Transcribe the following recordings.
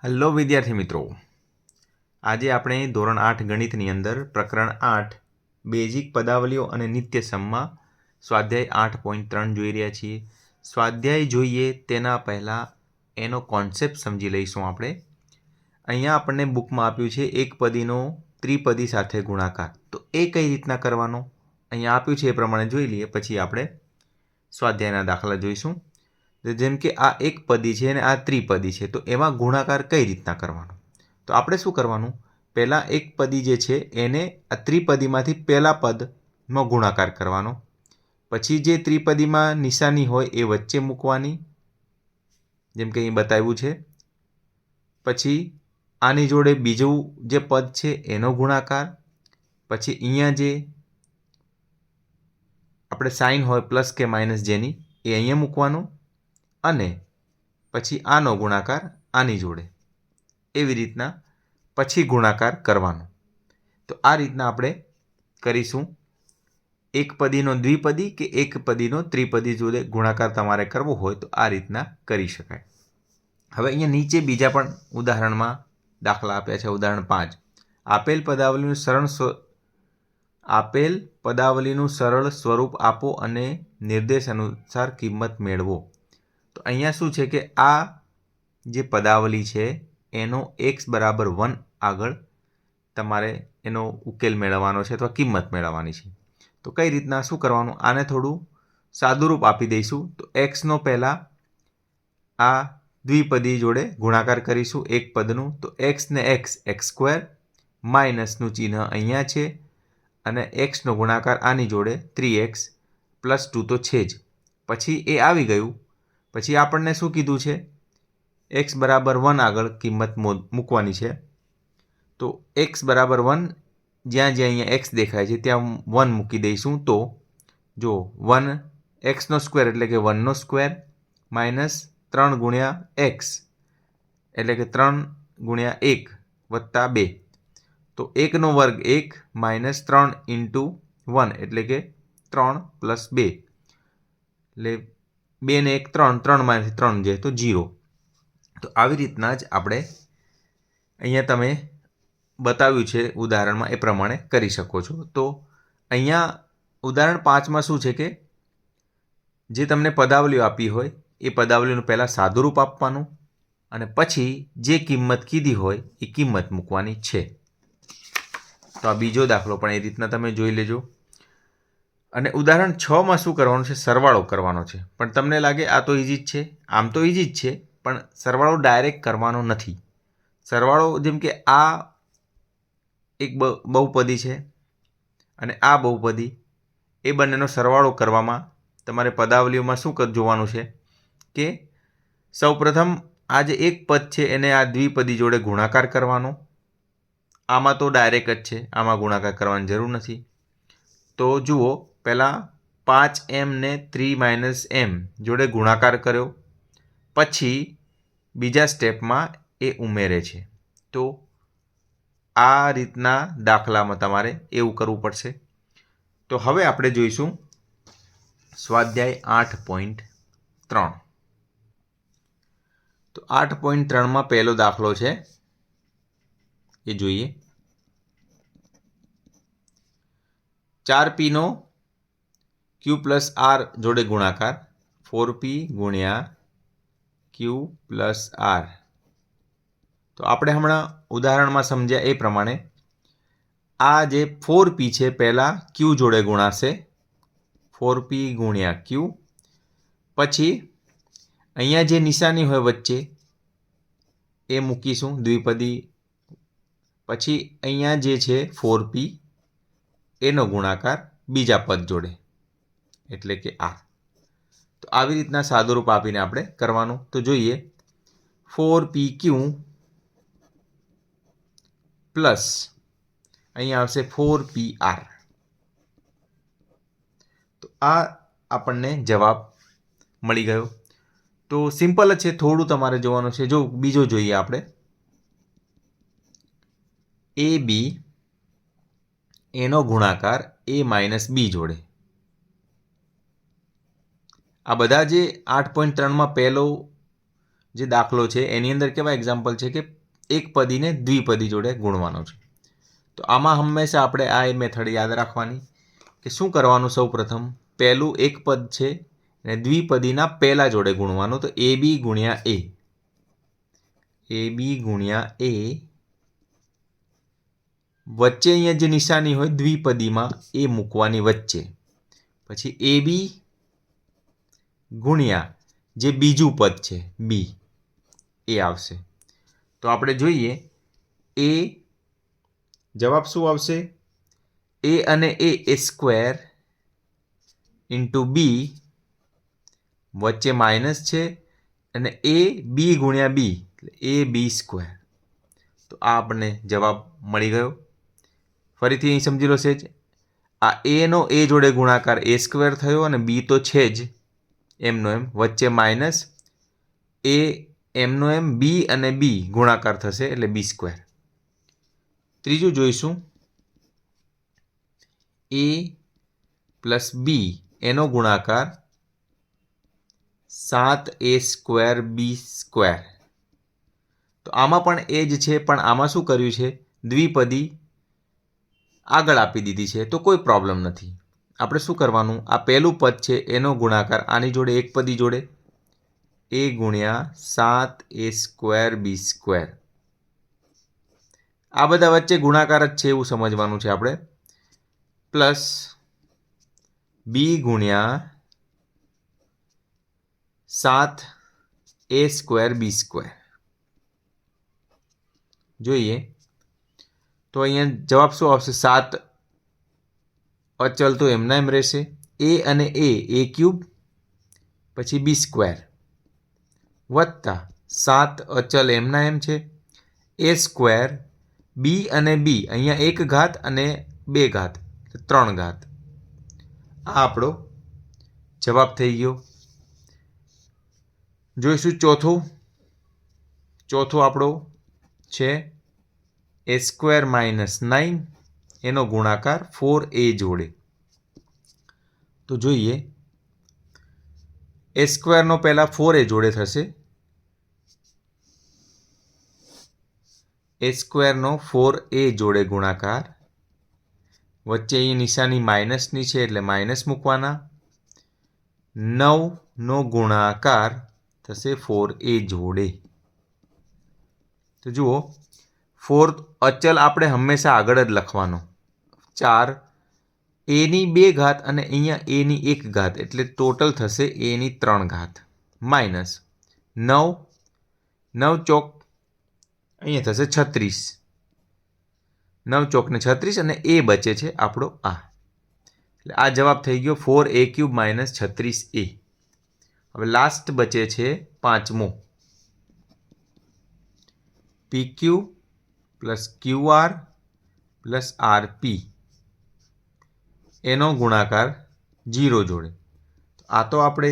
Hello વિદ્યાર્થી મિત્રો, આજે આપણે ધોરણ 8 ગણિતની અંદર પ્રકરણ 8 બેઝિક પદાવલીઓ અને નિત્યસમમાં સ્વાધ્યાય 8.3 જોઈ રહ્યા છીએ. સ્વાધ્યાય જોઈએ તેના પહેલાં એનો કોન્સેપ્ટ સમજી લઈશું. આપણે અહીંયા આપણને બુકમાં આપ્યું છે એકપદીનો ત્રિપદી સાથે ગુણાકાર. તો એ કઈ રીતના કરવાનો અહીંયા આપ્યું છે એ પ્રમાણે જોઈ લઈએ, પછી આપણે સ્વાધ્યાયના દાખલા જોઈશું. જેમ કે આ એક પદી છે અને આ ત્રિપદી છે, તો એમાં ગુણાકાર કઈ રીતના કરવાનો. તો આપણે શું કરવાનું, પહેલાં એક પદી જે છે એને આ ત્રિપદીમાંથી પહેલા પદમાં ગુણાકાર કરવાનો, પછી જે ત્રિપદીમાં નિશાની હોય એ વચ્ચે મૂકવાની, જેમ કે અહીં બતાવ્યું છે. પછી આની જોડે બીજું જે પદ છે એનો ગુણાકાર, પછી અહીંયા જે આપણે સાઇન હોય પ્લસ કે માઇનસ જેની એ અહીંયા મૂકવાનું, અને પછી આનો ગુણાકાર આની જોડે, એવી રીતના પછી ગુણાકાર કરવાનો. તો આ રીતના આપણે કરીશું. એક પદીનો દ્વિપદી કે એક પદીનો ત્રિપદી જોડે ગુણાકાર તમારે કરવો હોય તો આ રીતના કરી શકાય. હવે અહીંયા નીચે બીજા પણ ઉદાહરણમાં દાખલા આપ્યા છે. ઉદાહરણ 5, આપેલ પદાવલીનું સરળ સ્વરૂપ આપો અને નિર્દેશ અનુસાર કિંમત મેળવો. તો અહીંયા શું છે કે આ જે પદાવલી છે એનો x બરાબર 1 આગળ તમારે એનો ઉકેલ મેળવવાનો છે અથવા કિંમત મેળવવાની છે. તો કઈ રીતના શું કરવાનું, આને થોડું સાદુરૂપ આપી દઈશું. તો xનો પહેલાં આ દ્વિપદી જોડે ગુણાકાર કરીશું એક પદનું. તો x ને x સ્ક્વેર, માઇનસનું ચિહ્ન અહીંયા છે, અને xનો ગુણાકાર આની જોડે 3x + 2 તો છે જ. પછી એ આવી ગયું. પછી આપણને શું કીધું છે, x બરાબર 1 આગળ કિંમત મૂકવાની છે. તો x બરાબર 1 જ્યાં જ્યાં અહીંયા x દેખાય છે ત્યાં 1 મૂકી દઈશું. તો જો 1 xનો સ્ક્વેર એટલે કે 1નો સ્ક્વેર, માઇનસ 3 ગુણ્યા x એટલે કે 3 ગુણ્યા 1 વત્તા 2. તો 1નો વર્ગ 1 માઇનસ 3 ઇન્ટુ 1 એટલે કે 3 + 2 એટલે 2 ને 1 3, 3માંથી 3 જાય તો 0. તો આવી રીતના જ આપણે અહીંયા તમે બતાવ્યું છે ઉદાહરણમાં એ પ્રમાણે કરી શકો છો. તો અહીંયા ઉદાહરણ 5માં શું છે કે જે તમને પદાવલીઓ આપી હોય એ પદાવલીનું પહેલાં સાદુરૂપ આપવાનું, અને પછી જે કિંમત કીધી હોય એ કિંમત મૂકવાની છે. તો આ બીજો દાખલો પણ એ રીતના તમે જોઈ લેજો. અને ઉદાહરણ 6માં શું કરવાનું છે, સરવાળો કરવાનો છે. પણ તમને લાગે આ તો ઇઝી જ છે, આમ તો ઇઝી જ છે, પણ સરવાળો ડાયરેક્ટ કરવાનો નથી. સરવાળો જેમ કે આ એક બહુપદી છે અને આ બહુપદી, એ બંનેનો સરવાળો કરવામાં તમારે પદાવલીઓમાં શું જોવાનું છે કે સૌપ્રથમ આ જે એક પદ છે એને આ દ્વિપદી જોડે ગુણાકાર કરવાનો. આમાં તો ડાયરેક્ટ જ છે, આમાં ગુણાકાર કરવાની જરૂર નથી. તો જુઓ, પહેલાં 5m ને 3 - m જોડે ગુણાકાર કર્યો, પછી બીજા સ્ટેપમાં એ ઉમેરે છે. તો આ રીતના દાખલામાં તમારે એવું કરવું પડશે. તો હવે આપણે જોઈશું સ્વાધ્યાય 8.3. તો 8.3માં પહેલો દાખલો છે એ જોઈએ. 4p નો q + r જોડે ગુણાકાર, 4p ગુણ્યા q + r. તો આપણે હમણાં ઉદાહરણમાં સમજ્યા એ પ્રમાણે આ જે 4p છે પહેલાં q જોડે ગુણાશે, 4p ગુણ્યા q. પછી અહીંયા જે નિશાની હોય વચ્ચે એ મૂકીશું દ્વિપદી. પછી અહીંયા જે છે 4p એનો ગુણાકાર બીજા પદ જોડે એટલે કે આ. તો આવી રીતના સાદુરૂપ આપીને આપણે કરવાનું. તો જોઈએ, 4pq પ્લસ અહીંયા આવશે 4pr. તો આ આપણને જવાબ મળી ગયો. તો સિમ્પલ જ છે, થોડું તમારે જોવાનું છે. જો બીજો જોઈએ આપણે, ab એનો ગુણાકાર a - b જોડે. આ બધા જે 8.3માં પહેલો જે દાખલો છે એની અંદર કેવા એક્ઝામ્પલ છે કે એક પદીને દ્વિપદી જોડે ગુણવાનો છે. તો આમાં હંમેશા આપણે આ મેથડ યાદ રાખવાની કે શું કરવાનું. સૌ પ્રથમ પહેલું એક પદ છે અને દ્વિપદીના પહેલા જોડે ગુણવાનું. તો એ બી ગુણ્યા એ વચ્ચે અહીંયા જે નિશાની હોય દ્વિપદીમાં એ મૂકવાની વચ્ચે. પછી એ બી ગુણ્યા જે બીજું પદ છે બી એ આવશે. તો આપણે જોઈએ એ જવાબ શું આવશે. એ અને એ સ્ક્વેર ઇન્ટુ બી વચ્ચે માઇનસ છે અને એ બી ગુણ્યા બી એટલે એ બી સ્ક્વેર. તો આ આપણને જવાબ મળી ગયો. ફરીથી અહીં સમજી લો સેજ આ એનો એ જોડે ગુણાકાર એ સ્ક્વેર થયો અને બી તો છે જ એમનો એમ વચ્ચે માઇનસ એ એમનો એમ બી અને બી ગુણાકાર થશે એટલે બી સ્ક્વેર. ત્રીજું જોઈશું એ પ્લસ બી એનો ગુણાકાર 7a સ્ક્વેર બી સ્ક્વેર. તો આમાં પણ એ જ છે પણ આમાં શું કર્યું છે દ્વિપદી આગળ આપી દીધી છે તો કોઈ પ્રોબ્લેમ નથી. આપણે શું કરવાનું આ પહેલું પદ છે એનો ગુણાકાર આની જોડે એક પદી જોડે એ ગુણ્યા 7a સ્ક્વેર બી સ્ક્વેર. આ બધા વચ્ચે ગુણાકાર જ છે એવું સમજવાનું છે આપણે. પ્લસ બી ગુણ્યા 7a સ્ક્વેર બી સ્ક્વેર. જોઈએ તો અહીંયા જવાબ શું આવશે. 7 અચલ તો એમના એમ રહેશે. એ અને એ ક્યુબ પછી બી સ્ક્વેર વત્તા 7 અચલ એમના એમ છે એ સ્ક્વેર બી અને બી અહીંયા 1 ઘાત અને 2 ઘાત 3 ઘાત. આ આપણો જવાબ થઈ ગયો. જોઈશું ચોથું આપણો છે એ સ્ક્વેર માઇનસ 9 એનો ગુણાકાર 4a જોડે. તો જોઈએ એ સ્ક્વેરનો પહેલા 4a જોડે થશે. એ સ્ક્વેરનો 4a જોડે ગુણાકાર વચ્ચે અહીં નિશાની માઇનસની છે એટલે માઇનસ મૂકવાના. 9નો ગુણાકાર થશે 4a જોડે. તો જુઓ 4 અચલ આપણે હંમેશા આગળ જ લખવાનો. 4 એની 2 ઘાત અને અહીંયા એની 1 ઘાત એટલે ટોટલ થશે એની 3 ઘાત માઇનસ 9 ચોક અહીંયા થશે 36. 9 ચોકને 36 અને એ બચે છે આપણો આ. એટલે આ જવાબ થઈ ગયો 4a ક્યુબ માઇનસ 36a. હવે લાસ્ટ બચે છે પાંચમો PQ plus QR plus RP એનો ગુણાકાર 0 જોડે. આ તો આપણે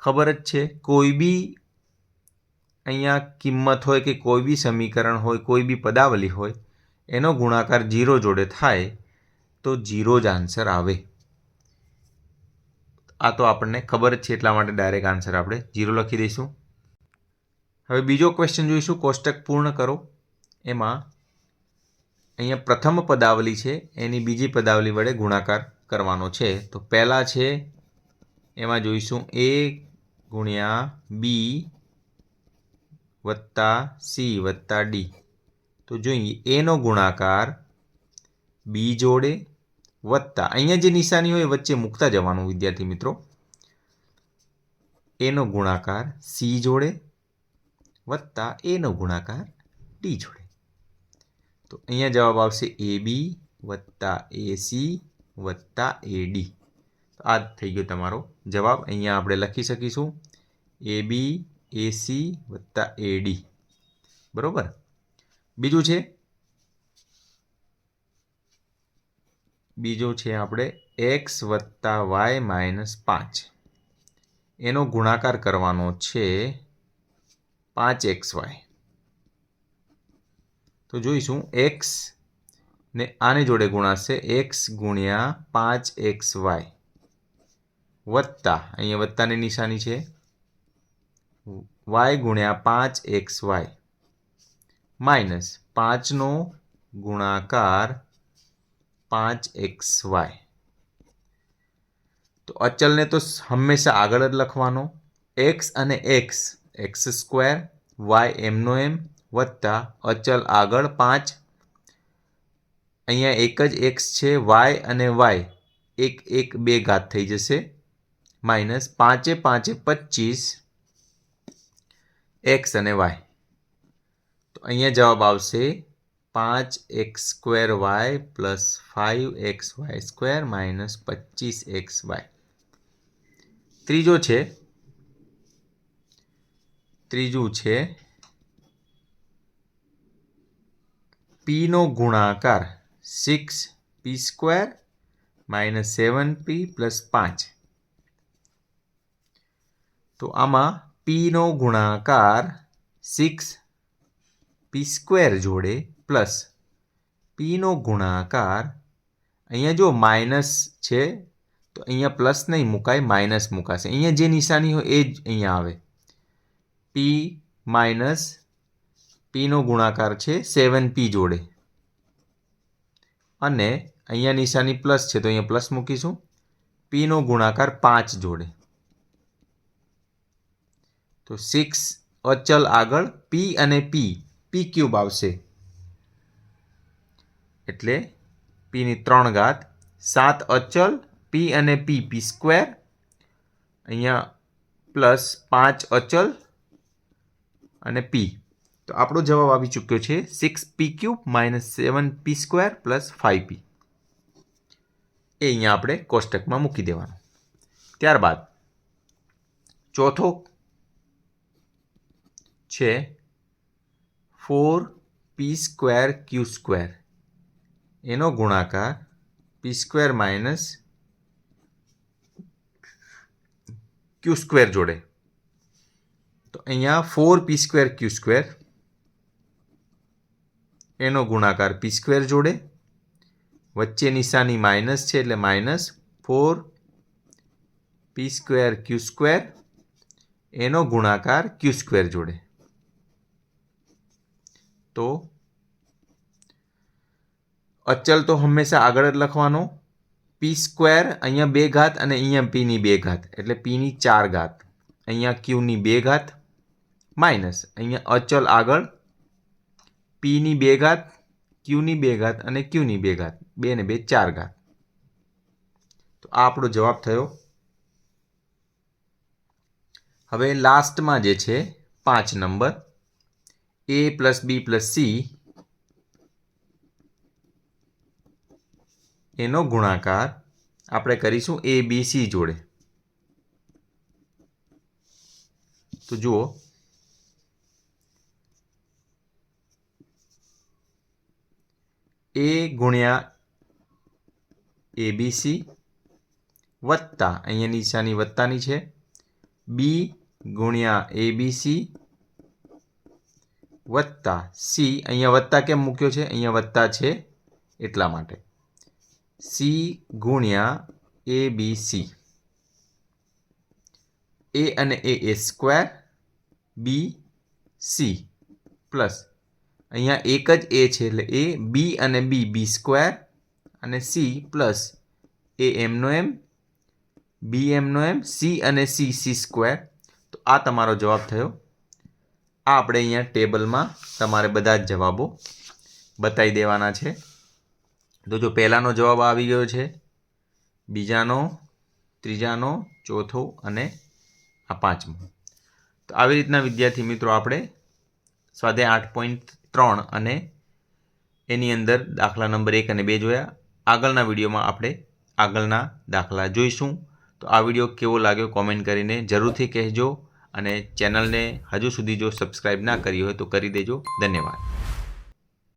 ખબર જ છે કોઈ બી અહીંયા કિંમત હોય કે કોઈ બી સમીકરણ હોય કોઈ બી પદાવલી હોય એનો ગુણાકાર 0 જોડે થાય તો 0 જ આન્સર આવે. આ તો આપણને ખબર જ છે એટલા માટે ડાયરેક્ટ આન્સર આપણે 0 લખી દઈશું. હવે બીજો ક્વેશ્ચન જોઈશું. કોષ્ટક પૂર્ણ કરો. એમાં અહીંયા પ્રથમ પદાવલી છે એની બીજી પદાવલી વડે ગુણાકાર કરવાનો છે. તો પહેલાં છે એમાં જોઈશું a ગુણ્યા બી વત્તા સી વત્તા ડી. તો જોઈએ એનો ગુણાકાર બી જોડે વત્તા અહીંયા જે નિશાની હોય વચ્ચે મૂકતા જવાનું વિદ્યાર્થી મિત્રો. એનો ગુણાકાર સી જોડે વત્તા એનો ગુણાકાર ડી જોડે. તો અહીંયા જવાબ આવશે એ બી વત્તા એસી વત્તા એડી. તો આ થઈ ગયો તમારો જવાબ. અહીંયા આપણે લખી શકીશું એ બી એસી વત્તા એડી. બરોબર. બીજું છે આપણે એક્સ વત્તા વાય માઇનસ 5 એનો ગુણાકાર કરવાનો છે 5xy. તો જોઈશું એક્સ ને આની જોડે ગુણાશે એક્સ ગુણ્યા 5xy વત્તા અહીંયા વત્તાની નિશાની છે વાય ગુણ્યા 5xy માઇનસ 5નો ગુણાકાર 5xy. તો અચલને તો હંમેશા આગળ જ લખવાનો. એક્સ અને એક્સ એક્સ સ્ક્વેર, વાય એમનો એમ વત્તા અચલ આગળ 5. અહીંયા એક જ એક્સ છે, વાય અને વાય એક એક બે ઘાત થઈ જશે માઇનસ 5 5 25 એક્સ અને વાય. તો અહીંયા જવાબ આવશે 5x² plus 5xy² minus 25xy. ત્રીજું છે પીનો ગુણાકાર 6p² માઇનસ 7p પ્લસ 5. તો આમાં પીનો ગુણાકાર 6p² જોડે પ્લસ પીનો ગુણાકાર, અહીંયા જો માઇનસ છે તો અહીંયા પ્લસ નહીં મુકાય, માઇનસ મુકાશે. અહીંયા જે નિશાની હોય એ જ અહીંયા આવે. પી માઇનસ પીનો ગુણાકાર છે 7p જોડે અને અહીંયા નિશાની પ્લસ છે તો અહીંયા પ્લસ મૂકીશું. પીનો ગુણાકાર 5 જોડે. તો 6 અચલ આગળ પી અને p³ આવશે એટલે પીની 3 ઘાત. 7 અચલ પી અને p² અહીંયા પ્લસ 5 અચલ અને p. તો આપણો જવાબ આવી ચૂક્યો છે 6p³ minus 7p² plus 5p. એ અહીંયા આપણે કોષ્ટકમાં મૂકી દેવાનું. ત્યારબાદ ચોથો છે 4p²q². એનો ગુણાકાર p² માઇનસ q² જોડે. તો અહીંયા 4p²q² એનો ગુણાકાર p² જોડે. વચ્ચે નિશાની માઇનસ છે એટલે માઇનસ 4p²q² એનો ગુણાકાર q² જોડે. તો અચલ તો હંમેશા આગળ જ લખવાનો. p² અહીંયા 2 ઘાત અને અહીંયા pની 2 ઘાત એટલે pની 4 ઘાત. અહીંયા qની 2 ઘાત માઇનસ અહીંયા અચલ આગળ pની 2 ઘાત, qની 2 ઘાત અને qની 2 ઘાત. 2 ને 2 4 ઘાત. તો આ આપણો જવાબ થયો. હવે લાસ્ટમાં જે છે 5 number a plus b plus c એનો ગુણાકાર આપણે કરીશું abc જોડે. તો જુઓ a ગુણ્યા abc વત્તા અહીંયા નિશાની વત્તાની છે b ગુણ્યા abc વત્તા c. અહીંયા વત્તા કેમ મૂક્યો છે? અહીંયા વત્તા છે એટલા માટે. c ગુણ્યા abc. a અને a² b c પ્લસ અહીંયા એક જ a છે એટલે a b અને b² અને c પ્લસ a એમનો એમ b એમનો એમ c અને c² તો આ તમારો જવાબ થયો. આ આપણે અહીંયા ટેબલમાં તમારે બધા જ જવાબો બતાવી દેવાના છે. તો જો પહેલાનો જવાબ આવી ગયો છે, બીજાનો, ત્રીજાનો, ચોથો અને આ 5મો. તો આવી રીતના વિદ્યાર્થી મિત્રો આપણે સ્વાધ્યાય 8.3 અને એની અંદર દાખલા નંબર 1 અને 2 જોયા. આગળના વિડીયોમાં આપણે આગળના દાખલા જોઈશું. તો આ વિડીયો કેવો લાગ્યો કોમેન્ટ કરીને જરૂરથી કહેજો અને ચેનલને હજુ સુધી જો સબસ્ક્રાઈબ ના કરી હોય તો કરી દેજો. ધન્યવાદ.